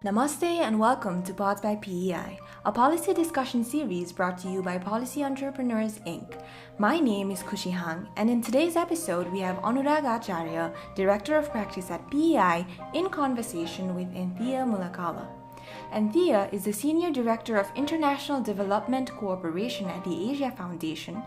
Namaste and welcome to Pods by PEI, a policy discussion series brought to you by Policy Entrepreneurs Inc. My name is Kushi Hang, and in today's episode we have Anurag Acharya, Director of Practice at PEI, in conversation with Anthea Mulakala. Anthea is the Senior Director of International Development Cooperation at the Asia Foundation.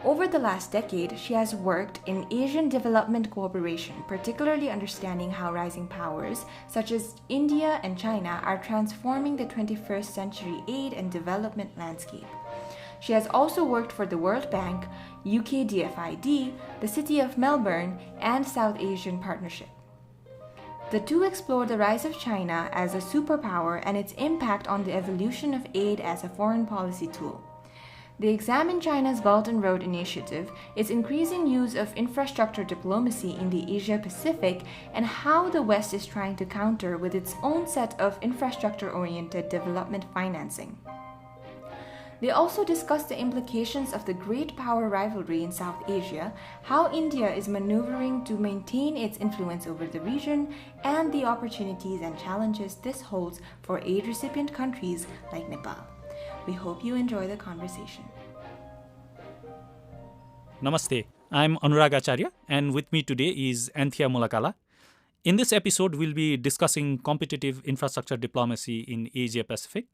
Over the last decade, she has worked in Asian development cooperation, particularly understanding how rising powers such as India and China are transforming the 21st century aid and development landscape. She has also worked for the World Bank, UK DFID, the City of Melbourne, and South Asian Partnership. The two explore the rise of China as a superpower and its impact on the evolution of aid as a foreign policy tool. They examine China's Belt and Road Initiative, its increasing use of infrastructure diplomacy in the Asia-Pacific, and how the West is trying to counter with its own set of infrastructure-oriented development financing. They also discuss the implications of the great power rivalry in South Asia, how India is maneuvering to maintain its influence over the region, and the opportunities and challenges this holds for aid recipient countries like Nepal. We hope you enjoy the conversation. Namaste, I'm Anurag Acharya, and with me today is Anthea Mulakala. In this episode, we'll be discussing competitive infrastructure diplomacy in Asia Pacific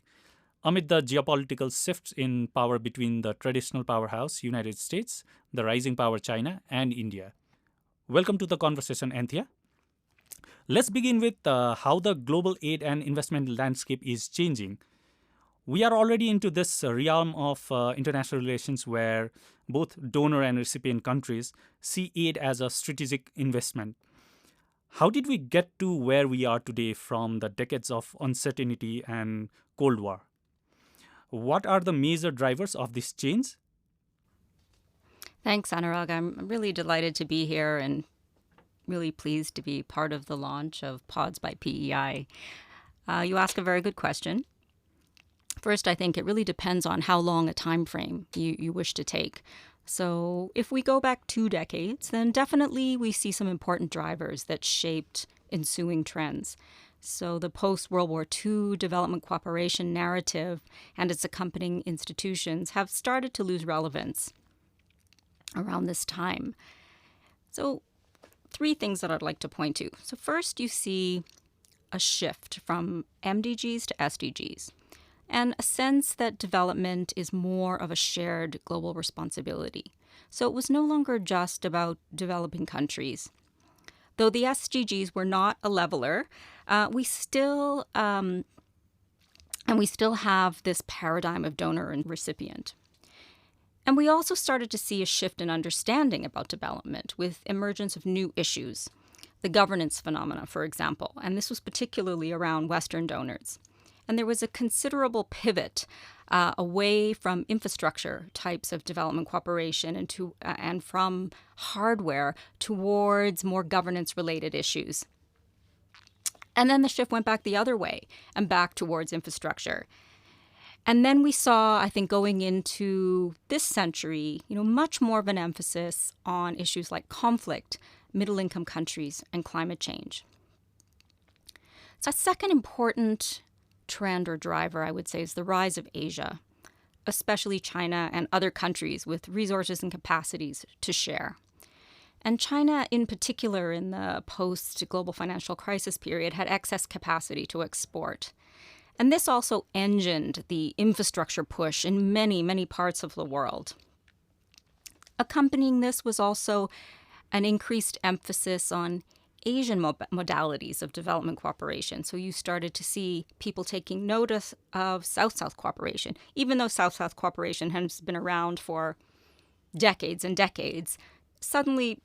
amid the geopolitical shifts in power between the traditional powerhouse, United States, the rising power, China, and India. Welcome to the conversation, Anthea. Let's begin with how the global aid and investment landscape is changing. We are already into this realm of international relations where both donor and recipient countries see aid as a strategic investment. How did we get to where we are today from the decades of uncertainty and Cold War? What are the major drivers of this change? Thanks, Anurag. I'm really delighted to be here and really pleased to be part of the launch of Pods by PEI. You ask a very good question. First, I think it really depends on how long a time frame you wish to take. So if we go back 2 decades, then definitely we see some important drivers that shaped ensuing trends. So the post-World War II development cooperation narrative and its accompanying institutions have started to lose relevance around this time. So 3 things that I'd like to point to. So first, you see a shift from MDGs to SDGs, and a sense that development is more of a shared global responsibility. So it was no longer just about developing countries. Though the SDGs were not a leveler, we still have this paradigm of donor and recipient. And we also started to see a shift in understanding about development with emergence of new issues, the governance phenomena, for example, and this was particularly around Western donors. And there was a considerable pivot away from infrastructure types of development cooperation and from hardware towards more governance-related issues. And then the shift went back the other way and back towards infrastructure. And then we saw, I think, going into this century, much more of an emphasis on issues like conflict, middle-income countries, and climate change. So a second important trend or driver, I would say, is the rise of Asia, especially China and other countries with resources and capacities to share. And China, in particular, in the post-global financial crisis period, had excess capacity to export. And this also engined the infrastructure push in many, many parts of the world. Accompanying this was also an increased emphasis on Asian modalities of development cooperation. So you started to see people taking notice of South-South cooperation. Even though South-South cooperation has been around for decades and decades, suddenly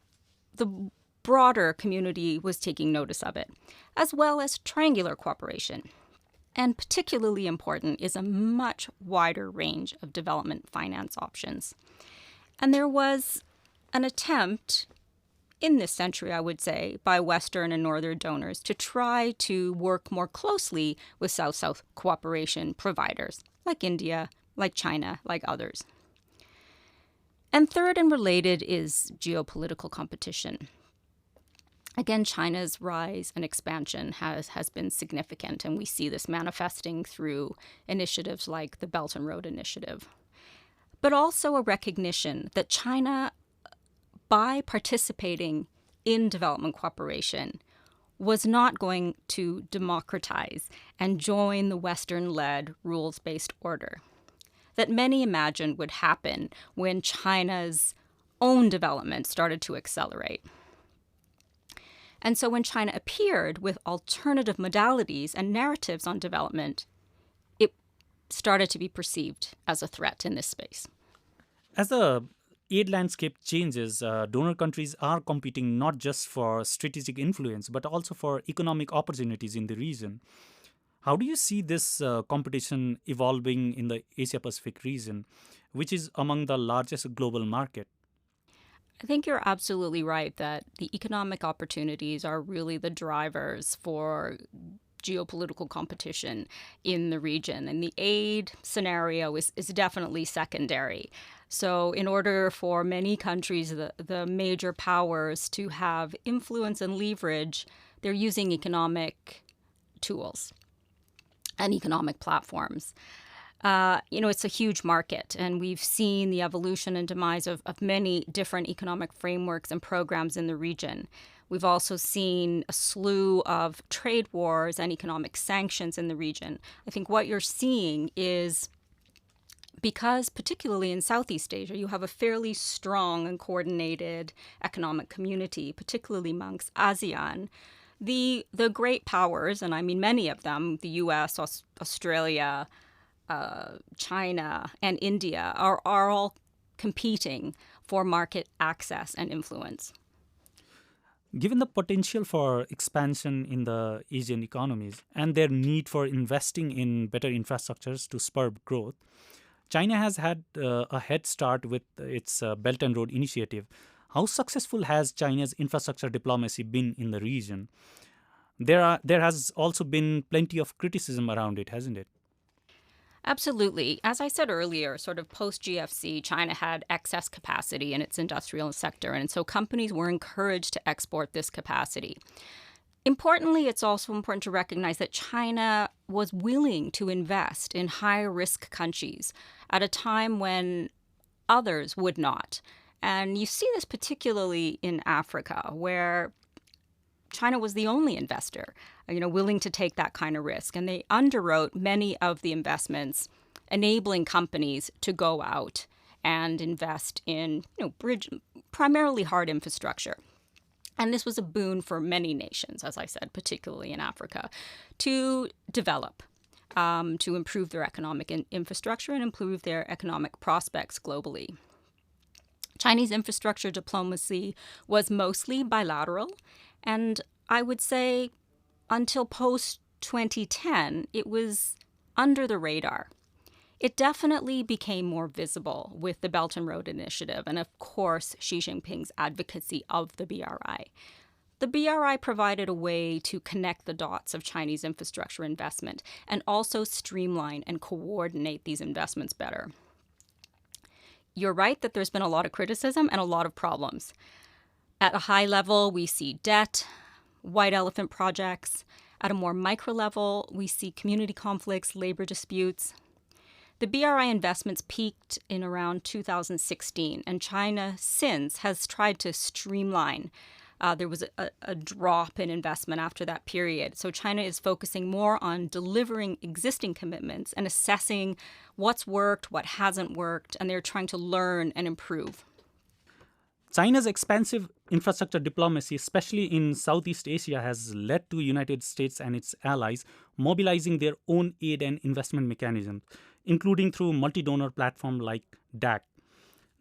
the broader community was taking notice of it, as well as triangular cooperation. And particularly important is a much wider range of development finance options. And there was an attempt in this century, I would say, by Western and Northern donors to try to work more closely with South-South cooperation providers, like India, like China, like others. And third and related is geopolitical competition. Again, China's rise and expansion has been significant, and we see this manifesting through initiatives like the Belt and Road Initiative. But also a recognition that China, by participating in development cooperation, was not going to democratize and join the Western-led rules-based order that many imagined would happen when China's own development started to accelerate. And so when China appeared with alternative modalities and narratives on development, it started to be perceived as a threat in this space. As the aid landscape changes, donor countries are competing not just for strategic influence, but also for economic opportunities in the region. How do you see this competition evolving in the Asia-Pacific region, which is among the largest global market? I think you're absolutely right that the economic opportunities are really the drivers for geopolitical competition in the region. And the aid scenario is definitely secondary. So in order for many countries, the major powers, to have influence and leverage, they're using economic tools and economic platforms. It's a huge market, and we've seen the evolution and demise of many different economic frameworks and programs in the region. We've also seen a slew of trade wars and economic sanctions in the region. I think what you're seeing is, because particularly in Southeast Asia, you have a fairly strong and coordinated economic community, particularly amongst ASEAN, the great powers, and I mean many of them, the US, Australia, China, and India are all competing for market access and influence. Given the potential for expansion in the Asian economies and their need for investing in better infrastructures to spur growth, China has had a head start with its Belt and Road Initiative. How successful has China's infrastructure diplomacy been in the region? There has also been plenty of criticism around it, hasn't it? Absolutely. As I said earlier, sort of post-GFC, China had excess capacity in its industrial sector, and so companies were encouraged to export this capacity. Importantly, it's also important to recognize that China was willing to invest in high-risk countries at a time when others would not. And you see this particularly in Africa, where China was the only investor, willing to take that kind of risk. And they underwrote many of the investments, enabling companies to go out and invest in, primarily hard infrastructure. And this was a boon for many nations, as I said, particularly in Africa, to develop, to improve their economic infrastructure and improve their economic prospects globally. Chinese infrastructure diplomacy was mostly bilateral, and I would say until post-2010, it was under the radar. It definitely became more visible with the Belt and Road Initiative and, of course, Xi Jinping's advocacy of the BRI. The BRI provided a way to connect the dots of Chinese infrastructure investment and also streamline and coordinate these investments better. You're right that there's been a lot of criticism and a lot of problems. At a high level, we see debt, white elephant projects. At a more micro level, we see community conflicts, labor disputes. The BRI investments peaked in around 2016, and China since has tried to streamline. There was a drop in investment after that period. So China is focusing more on delivering existing commitments and assessing what's worked, what hasn't worked, and they're trying to learn and improve. China's expansive infrastructure diplomacy, especially in Southeast Asia, has led to United States and its allies mobilizing their own aid and investment mechanisms, including through multi-donor platforms like DAC.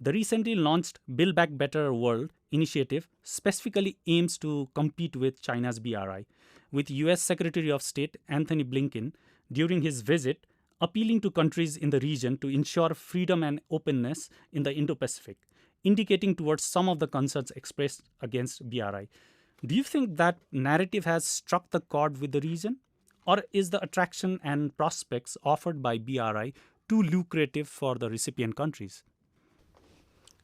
The recently launched Build Back Better World initiative specifically aims to compete with China's BRI, with U.S. Secretary of State Anthony Blinken, during his visit, appealing to countries in the region to ensure freedom and openness in the Indo-Pacific, indicating towards some of the concerns expressed against BRI. Do you think that narrative has struck the chord with the region? Or is the attraction and prospects offered by BRI too lucrative for the recipient countries?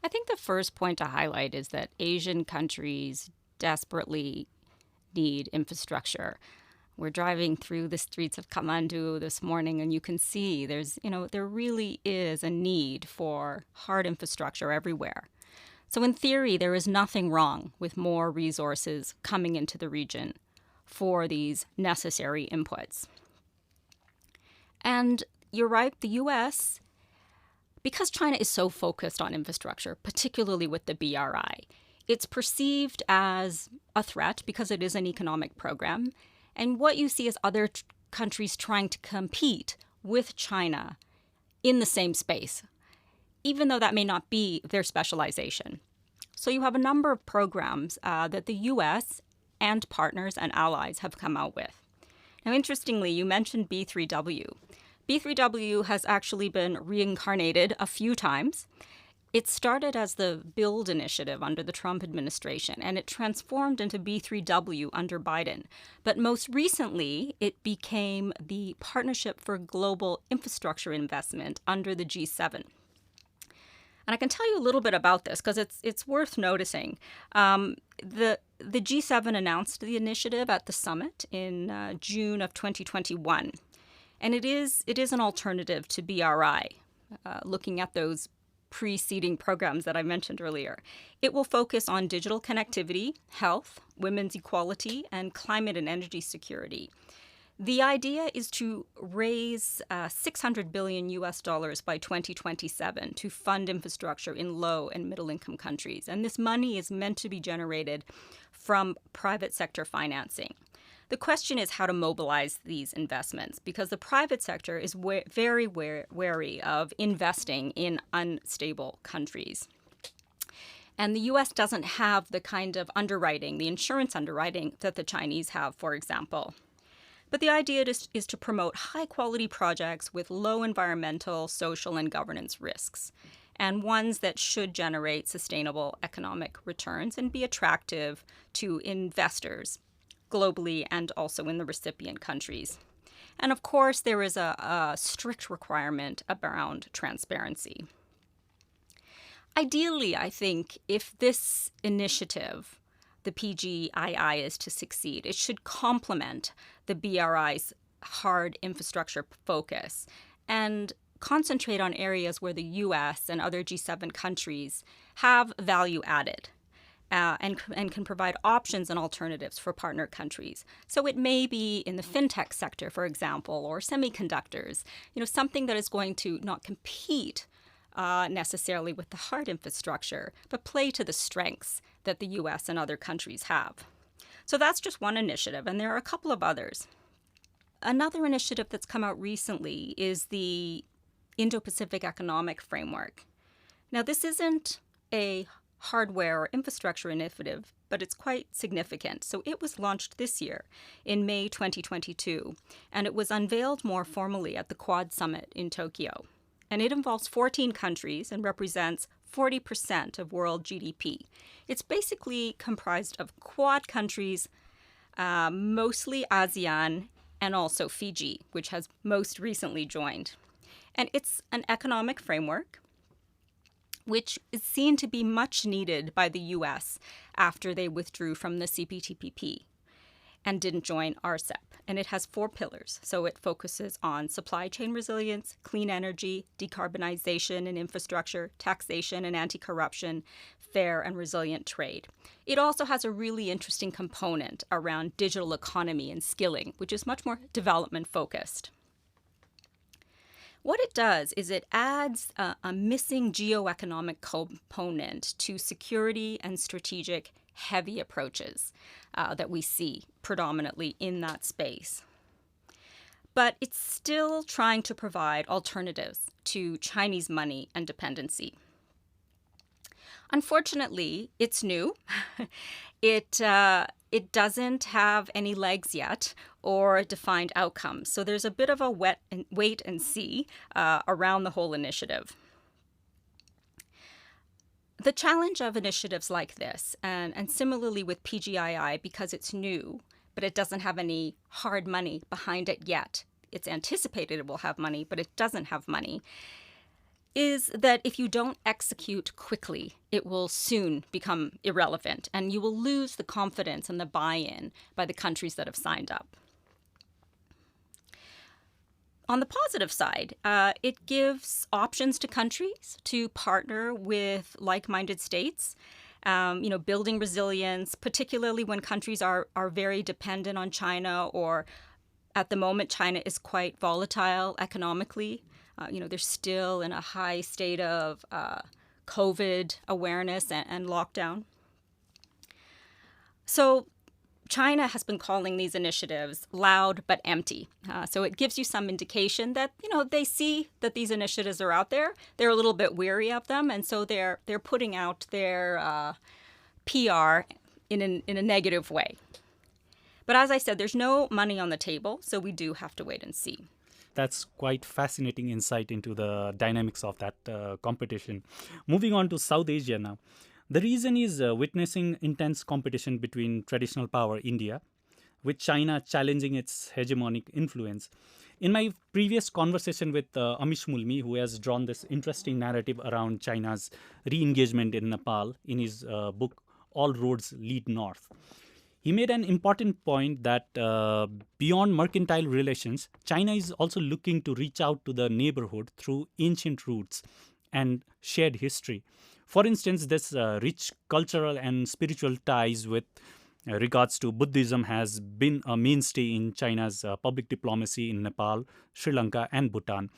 I think the first point to highlight is that Asian countries desperately need infrastructure. We're driving through the streets of Kathmandu this morning, and you can see there really is a need for hard infrastructure everywhere. So in theory, there is nothing wrong with more resources coming into the region for these necessary inputs. And you're right, the U.S., because China is so focused on infrastructure, particularly with the BRI, it's perceived as a threat because it is an economic program. And what you see is other countries trying to compete with China in the same space, even though that may not be their specialization. So you have a number of programs that the U.S. and partners and allies have come out with. Now, interestingly, you mentioned B3W. B3W has actually been reincarnated a few times. It started as the BUILD initiative under the Trump administration, and it transformed into B3W under Biden. But most recently, it became the Partnership for Global Infrastructure Investment under the G7. And I can tell you a little bit about this because it's worth noticing. The G7 announced the initiative at the summit in June of 2021. And it is an alternative to BRI, looking at those preceding programs that I mentioned earlier. It will focus on digital connectivity, health, women's equality, and climate and energy security. The idea is to raise $600 billion by 2027 to fund infrastructure in low and middle income countries. And this money is meant to be generated from private sector financing. The question is how to mobilize these investments, because the private sector is very wary of investing in unstable countries. And the U.S. doesn't have the kind of underwriting, the insurance underwriting that the Chinese have, for example. But the idea is to promote high-quality projects with low environmental, social, and governance risks, and ones that should generate sustainable economic returns and be attractive to investors globally and also in the recipient countries. And of course, there is a strict requirement around transparency. Ideally, I think if this initiative, the PGII, is to succeed, it should complement the BRI's hard infrastructure focus and concentrate on areas where the U.S. and other G7 countries have value added. And can provide options and alternatives for partner countries. So it may be in the fintech sector, for example, or semiconductors, something that is going to not compete necessarily with the hard infrastructure, but play to the strengths that the U.S. and other countries have. So that's just one initiative, and there are a couple of others. Another initiative that's come out recently is the Indo-Pacific Economic Framework. Now, this isn't a hardware or infrastructure initiative, but it's quite significant. So it was launched this year in May 2022, and it was unveiled more formally at the Quad Summit in Tokyo. And it involves 14 countries and represents 40% of world GDP. It's basically comprised of Quad countries, mostly ASEAN, and also Fiji, which has most recently joined. And it's an economic framework which is seen to be much needed by the U.S. after they withdrew from the CPTPP and didn't join RCEP. And it has 4 pillars. So it focuses on supply chain resilience, clean energy, decarbonization and infrastructure, taxation and anti-corruption, fair and resilient trade. It also has a really interesting component around digital economy and skilling, which is much more development focused. What it does is it adds a missing geoeconomic component to security and strategic heavy approaches that we see predominantly in that space. But it's still trying to provide alternatives to Chinese money and dependency. Unfortunately, it's new. It doesn't have any legs yet or defined outcomes. So there's a bit of a wait and see around the whole initiative. The challenge of initiatives like this, and similarly with PGII, because it's new, but it doesn't have any hard money behind it yet. It's anticipated it will have money, but it doesn't have money. is that if you don't execute quickly, it will soon become irrelevant, and you will lose the confidence and the buy-in by the countries that have signed up. On the positive side, it gives options to countries to partner with like-minded states, building resilience, particularly when countries are very dependent on China, or at the moment, China is quite volatile economically. They're still in a high state of COVID awareness and lockdown. So China has been calling these initiatives loud but empty. So it gives you some indication that, they see that these initiatives are out there. They're a little bit weary of them, and so they're putting out their PR in a negative way. But as I said, there's no money on the table, so we do have to wait and see. That's quite fascinating insight into the dynamics of that competition. Moving on to South Asia now. The region is witnessing intense competition between traditional power India, with China challenging its hegemonic influence. In my previous conversation with Amish Mulmi, who has drawn this interesting narrative around China's re-engagement in Nepal in his book, All Roads Lead North, he made an important point that beyond mercantile relations, China is also looking to reach out to the neighborhood through ancient roots and shared history. For instance, this rich cultural and spiritual ties with regards to Buddhism has been a mainstay in China's public diplomacy in Nepal, Sri Lanka, and Bhutan.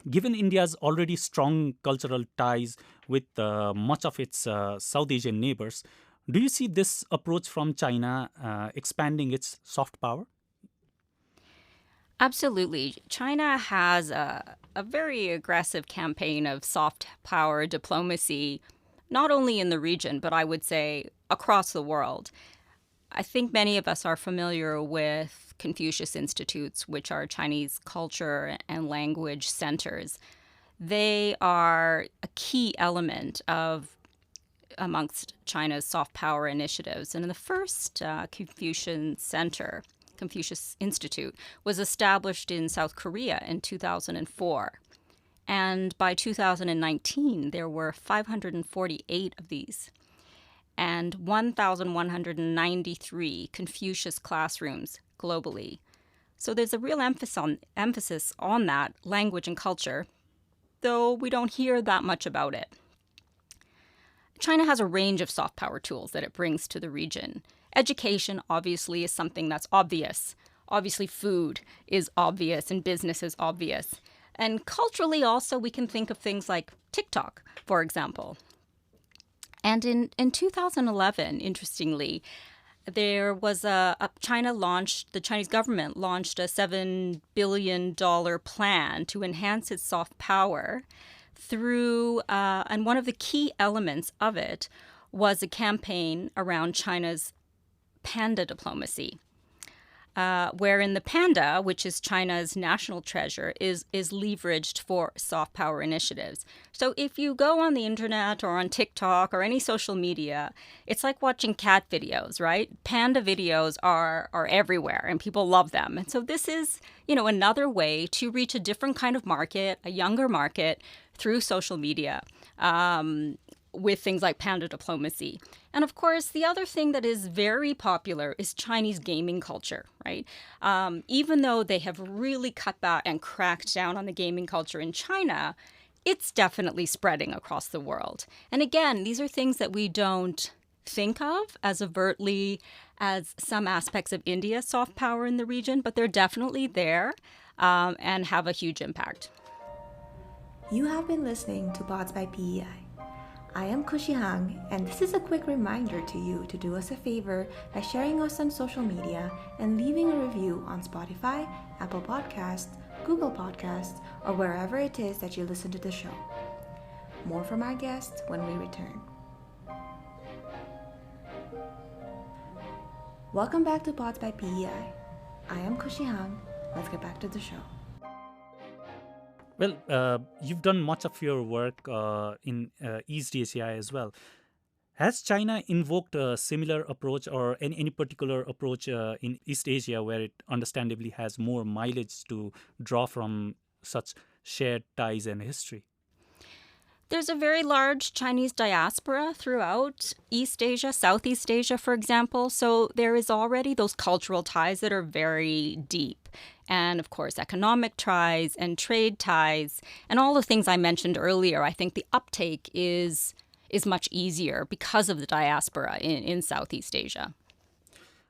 Given India's already strong cultural ties with much of its South Asian neighbors, do you see this approach from China expanding its soft power? Absolutely. China has a very aggressive campaign of soft power diplomacy, not only in the region, but I would say across the world. I think many of us are familiar with Confucius Institutes, which are Chinese culture and language centers. They are a key element amongst China's soft power initiatives. And in the first Confucius Institute, was established in South Korea in 2004. And by 2019, there were 548 of these and 1,193 Confucius classrooms globally. So there's a real emphasis on that language and culture, though we don't hear that much about it. China has a range of soft power tools that it brings to the region. Education, obviously, is something that's obvious. Obviously, food is obvious and business is obvious. And culturally, also, we can think of things like TikTok, for example. And in 2011, interestingly, there was the Chinese government launched a $7 billion plan to enhance its soft power through, and one of the key elements of it was a campaign around China's panda diplomacy, wherein the panda, which is China's national treasure, is leveraged for soft power initiatives. So if you go on the internet or on TikTok or any social media, it's like watching cat videos, right? Panda videos are everywhere and people love them. And so this is, another way to reach a different kind of market, a younger market, through social media. With things like panda diplomacy. And of course, the other thing that is very popular is Chinese gaming culture, right? Even though they have really cut back and cracked down on the gaming culture in China, it's definitely spreading across the world. And again, these are things that we don't think of as overtly as some aspects of India's soft power in the region, but they're definitely there and have a huge impact. You have been listening to Pods by PEI. I am Kushi Hang, and this is a quick reminder to you to do us a favor by sharing us on social media and leaving a review on Spotify, Apple Podcasts, Google Podcasts, or wherever it is that you listen to the show. More from our guests when we return. Welcome back to Pods by PEI. I am Kushi Hang. Let's get back to the show. Well, you've done much of your work in East Asia as well. Has China invoked a similar approach or any particular approach in East Asia where it understandably has more mileage to draw from such shared ties and history? There's a very large Chinese diaspora throughout East Asia, Southeast Asia, for example. So there is already those cultural ties that are very deep. And of course, economic ties and trade ties and all the things I mentioned earlier. I think the uptake is much easier because of the diaspora in Southeast Asia.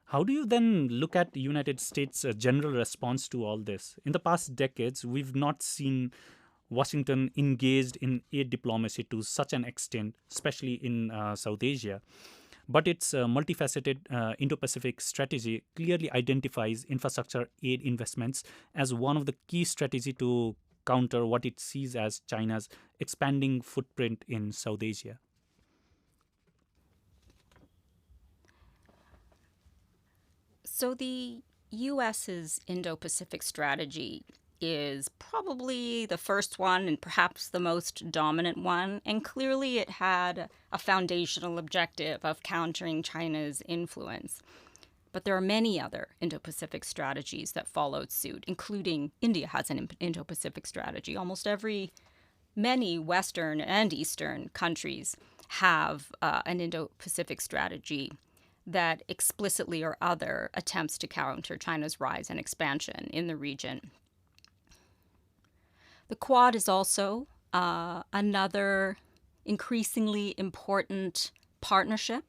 How do you then look at the United States' general response to all this? In the past decades, we've not seen Washington engaged in aid diplomacy to such an extent, especially in South Asia. But its multifaceted Indo-Pacific strategy clearly identifies infrastructure aid investments as one of the key strategies to counter what it sees as China's expanding footprint in South Asia. So the U.S.'s Indo-Pacific strategy is probably the first one and perhaps the most dominant one. And clearly it had a foundational objective of countering China's influence. But there are many other Indo-Pacific strategies that followed suit, including India has an Indo-Pacific strategy. Many Western and Eastern countries have an Indo-Pacific strategy that explicitly or other attempts to counter China's rise and expansion in the region. The Quad is also another increasingly important partnership,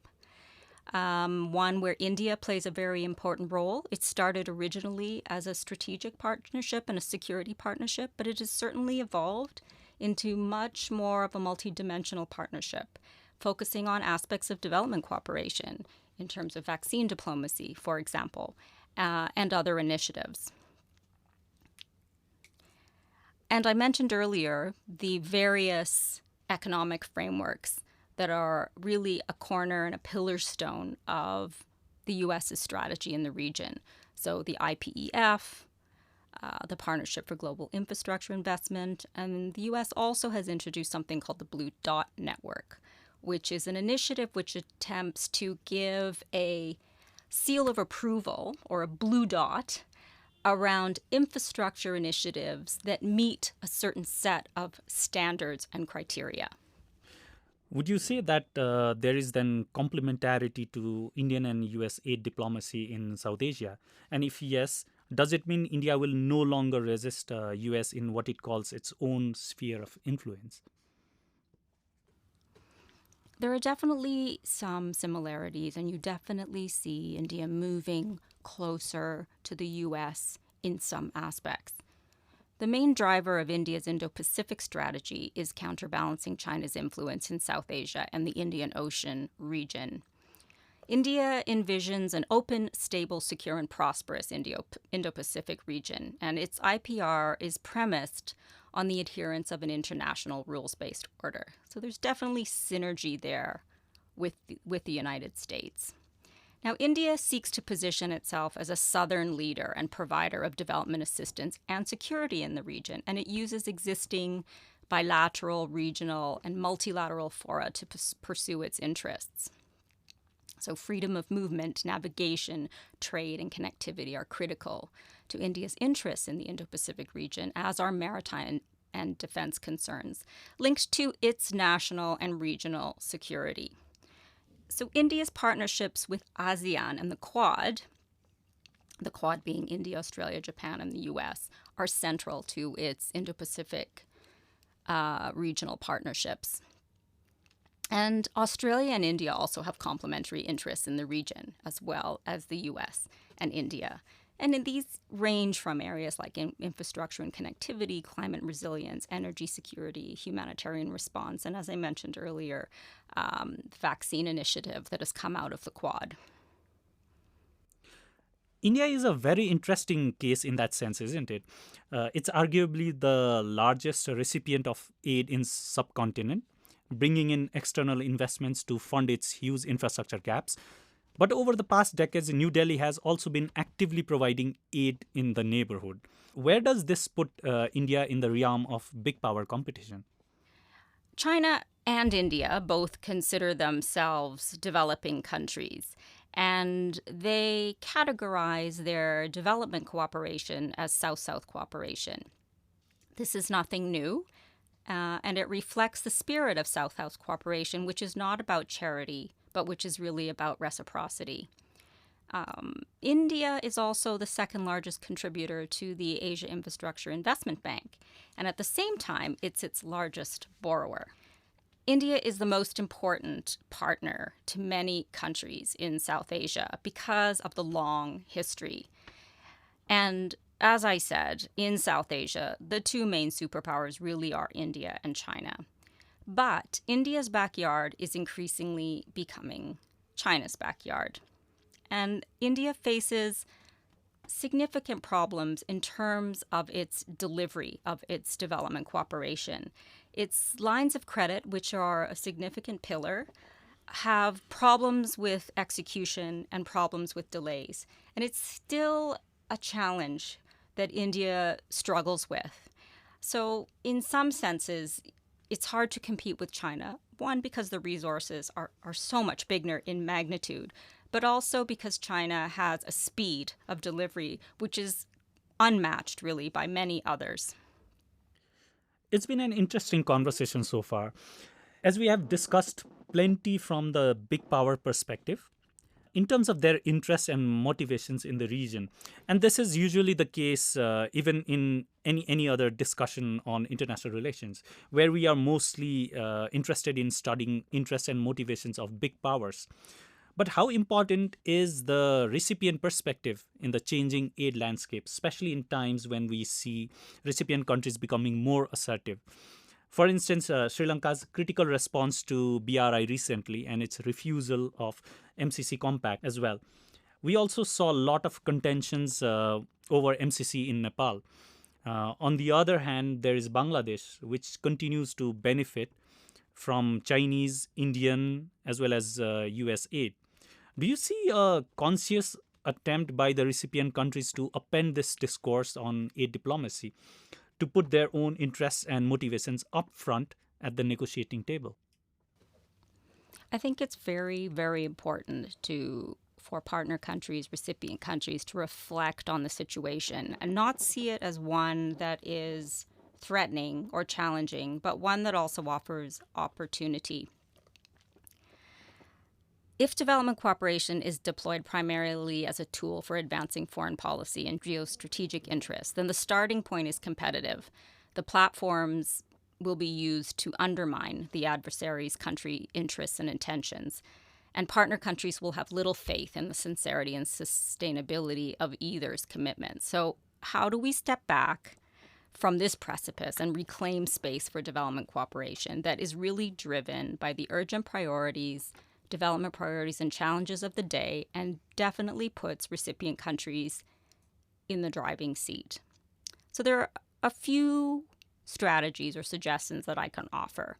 one where India plays a very important role. It started originally as a strategic partnership and a security partnership, but it has certainly evolved into much more of a multidimensional partnership, focusing on aspects of development cooperation in terms of vaccine diplomacy, for example, and other initiatives. And I mentioned earlier the various economic frameworks that are really a corner and a pillar stone of the U.S.'s strategy in the region. So the IPEF, the Partnership for Global Infrastructure Investment, and the U.S. also has introduced something called the Blue Dot Network, which is an initiative which attempts to give a seal of approval or a blue dot around infrastructure initiatives that meet a certain set of standards and criteria. Would you say that there is then complementarity to Indian and US aid diplomacy in South Asia? And if yes, does it mean India will no longer resist US in what it calls its own sphere of influence? There are definitely some similarities, and you definitely see India moving closer to the U.S. in some aspects. The main driver of India's Indo-Pacific strategy is counterbalancing China's influence in South Asia and the Indian Ocean region. India envisions an open, stable, secure, and prosperous Indo-Pacific region, and its IPR is premised on the adherence of an international rules-based order. So there's definitely synergy there with the United States. Now, India seeks to position itself as a southern leader and provider of development assistance and security in the region, and it uses existing bilateral, regional, and multilateral fora to pursue its interests. So freedom of movement, navigation, trade, and connectivity are critical to India's interests in the Indo-Pacific region, as are maritime and defense concerns, linked to its national and regional security. So India's partnerships with ASEAN and the Quad being India, Australia, Japan, and the US, are central to its Indo-Pacific regional partnerships. And Australia and India also have complementary interests in the region, as well as the US and India. And these range from areas like infrastructure and connectivity, climate resilience, energy security, humanitarian response, and as I mentioned earlier, vaccine initiative that has come out of the Quad. India is a very interesting case in that sense, isn't it? It's arguably the largest recipient of aid in subcontinent, bringing in external investments to fund its huge infrastructure gaps. But over the past decades, New Delhi has also been actively providing aid in the neighborhood. Where does this put India in the realm of big power competition? China and India both consider themselves developing countries, and they categorize their development cooperation as South-South cooperation. This is nothing new. and it reflects the spirit of South-South cooperation, which is not about charity, but which is really about reciprocity. India is also the second largest contributor to the Asia Infrastructure Investment Bank, and at the same time, it's its largest borrower. India is the most important partner to many countries in South Asia because of the long history. And as I said, in South Asia, the two main superpowers really are India and China. But India's backyard is increasingly becoming China's backyard. And India faces significant problems in terms of its delivery of its development cooperation. Its lines of credit, which are a significant pillar, have problems with execution and problems with delays. And it's still a challenge that India struggles with. So in some senses, it's hard to compete with China. One, because the resources are so much bigger in magnitude, but also because China has a speed of delivery which is unmatched, really, by many others. It's been an interesting conversation so far, as we have discussed plenty from the big power perspective in terms of their interests and motivations in the region. And this is usually the case even in any other discussion on international relations, where we are mostly interested in studying interests and motivations of big powers. But how important is the recipient perspective in the changing aid landscape, especially in times when we see recipient countries becoming more assertive? For instance, Sri Lanka's critical response to BRI recently and its refusal of MCC compact as well. We also saw a lot of contentions over MCC in Nepal. On the other hand, there is Bangladesh, which continues to benefit from Chinese, Indian, as well as US aid. Do you see a conscious attempt by the recipient countries to append this discourse on aid diplomacy, to put their own interests and motivations up front at the negotiating table? I think it's very, very important for partner countries, recipient countries, to reflect on the situation and not see it as one that is threatening or challenging, but one that also offers opportunity. If development cooperation is deployed primarily as a tool for advancing foreign policy and geostrategic interests, then the starting point is competitive. The platforms will be used to undermine the adversary's country interests and intentions, and partner countries will have little faith in the sincerity and sustainability of either's commitment. So how do we step back from this precipice and reclaim space for development cooperation that is really driven by the urgent priorities, development priorities and challenges of the day, and definitely puts recipient countries in the driving seat? So there are a few strategies or suggestions that I can offer.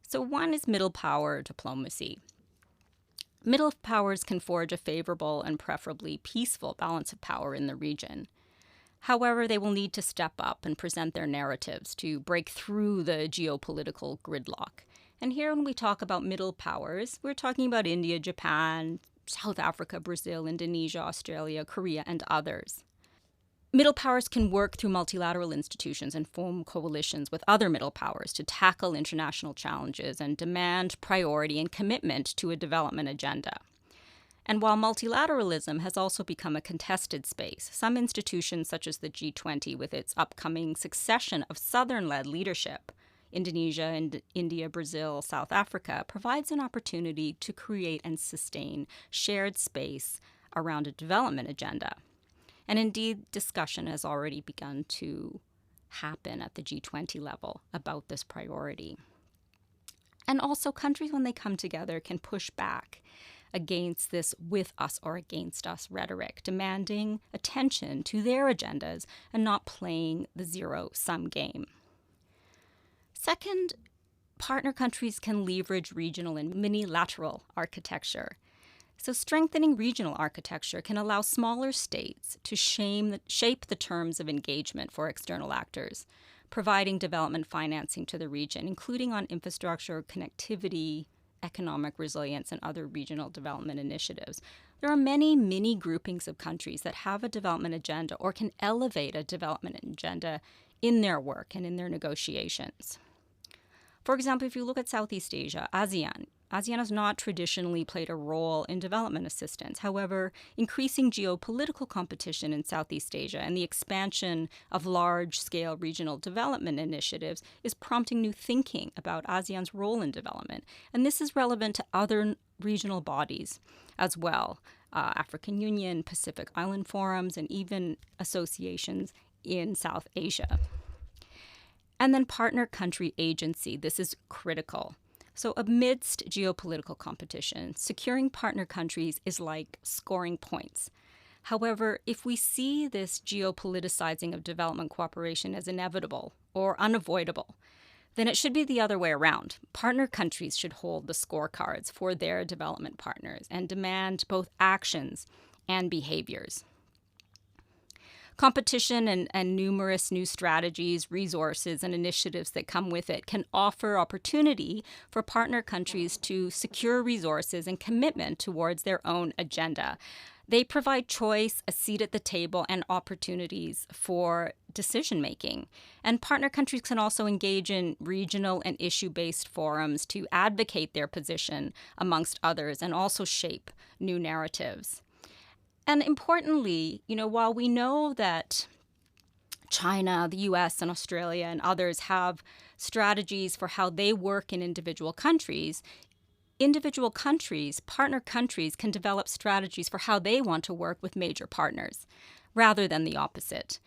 So one is middle power diplomacy. Middle powers can forge a favorable and preferably peaceful balance of power in the region. However, they will need to step up and present their narratives to break through the geopolitical gridlock. And here, when we talk about middle powers, we're talking about India, Japan, South Africa, Brazil, Indonesia, Australia, Korea, and others. Middle powers can work through multilateral institutions and form coalitions with other middle powers to tackle international challenges and demand priority and commitment to a development agenda. And while multilateralism has also become a contested space, some institutions such as the G20, with its upcoming succession of Southern-led leadership, Indonesia, India, Brazil, South Africa, provides an opportunity to create and sustain shared space around a development agenda. And indeed, discussion has already begun to happen at the G20 level about this priority. And also, countries, when they come together, can push back against this with us or against us rhetoric, demanding attention to their agendas and not playing the zero-sum game. Second, partner countries can leverage regional and minilateral architecture. So strengthening regional architecture can allow smaller states to shape the terms of engagement for external actors, providing development financing to the region, including on infrastructure, connectivity, economic resilience, and other regional development initiatives. There are many mini groupings of countries that have a development agenda or can elevate a development agenda in their work and in their negotiations. For example, if you look at Southeast Asia, ASEAN has not traditionally played a role in development assistance. However, increasing geopolitical competition in Southeast Asia and the expansion of large-scale regional development initiatives is prompting new thinking about ASEAN's role in development. And this is relevant to other regional bodies as well, African Union, Pacific Island Forums, and even associations in South Asia. And then partner country agency. This is critical. So amidst geopolitical competition, securing partner countries is like scoring points. However, if we see this geopoliticizing of development cooperation as inevitable or unavoidable, then it should be the other way around. Partner countries should hold the scorecards for their development partners and demand both actions and behaviors. Competition and numerous new strategies, resources, and initiatives that come with it can offer opportunity for partner countries to secure resources and commitment towards their own agenda. They provide choice, a seat at the table, and opportunities for decision-making. And partner countries can also engage in regional and issue-based forums to advocate their position amongst others and also shape new narratives. And importantly, while we know that China, the US, and Australia and others have strategies for how they work in individual countries, partner countries, can develop strategies for how they want to work with major partners, rather than the opposite.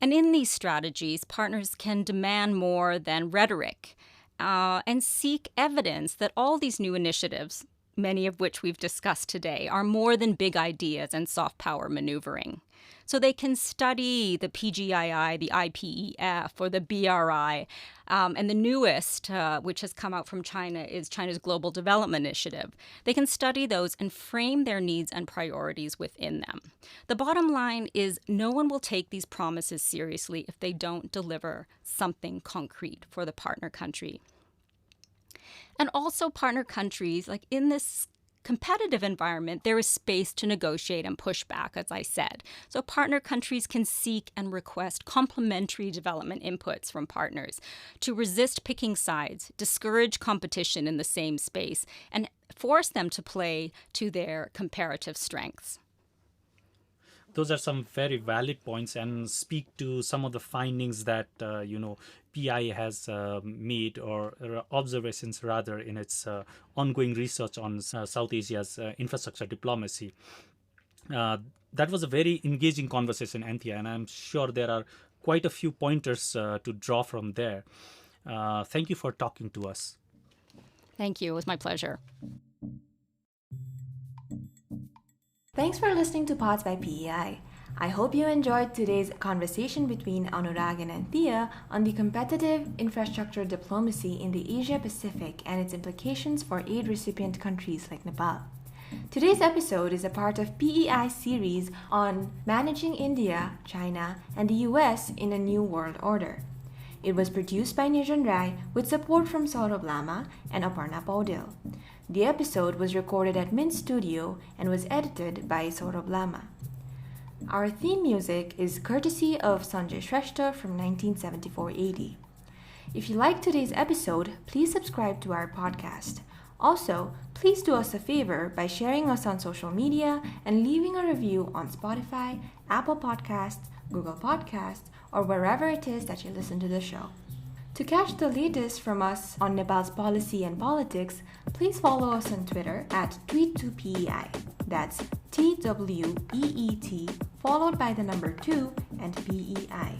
And in these strategies, partners can demand more than rhetoric and seek evidence that all these new initiatives, many of which we've discussed today, are more than big ideas and soft power maneuvering. So they can study the PGII, the IPEF, or the BRI, and the newest, which has come out from China, is China's Global Development Initiative. They can study those and frame their needs and priorities within them. The bottom line is no one will take these promises seriously if they don't deliver something concrete for the partner country. And also partner countries, like in this competitive environment, there is space to negotiate and push back, as I said. So partner countries can seek and request complementary development inputs from partners to resist picking sides, discourage competition in the same space, and force them to play to their comparative strengths. Those are some very valid points and speak to some of the findings that, PI has made, or observations rather, in its ongoing research on South Asia's infrastructure diplomacy. That was a very engaging conversation, Anthea, and I'm sure there are quite a few pointers to draw from there. Thank you for talking to us. Thank you. It was my pleasure. Thanks for listening to Pods by PEI. I hope you enjoyed today's conversation between Anurag and Anthea on the competitive infrastructure diplomacy in the Asia Pacific and its implications for aid recipient countries like Nepal. Today's episode is a part of PEI's series on managing India, China, and the US in a new world order. It was produced by Nijan Rai with support from Saurabh Lama and Aparna Paudil. The episode was recorded at Mint Studio and was edited by Saurabh Lama. Our theme music is courtesy of Sanjay Shrestha from 1974-80. If you liked today's episode, please subscribe to our podcast. Also, please do us a favor by sharing us on social media and leaving a review on Spotify, Apple Podcasts, Google Podcasts, or wherever it is that you listen to the show. To catch the latest from us on Nepal's policy and politics, please follow us on Twitter at tweet2PEI. That's TWEET followed by the number 2 and PEI.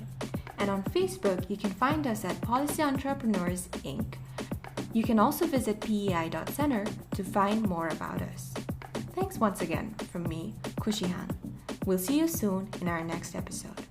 And on Facebook, you can find us at Policy Entrepreneurs Inc. You can also visit pei.center to find more about us. Thanks once again from me, Kushi Han. We'll see you soon in our next episode.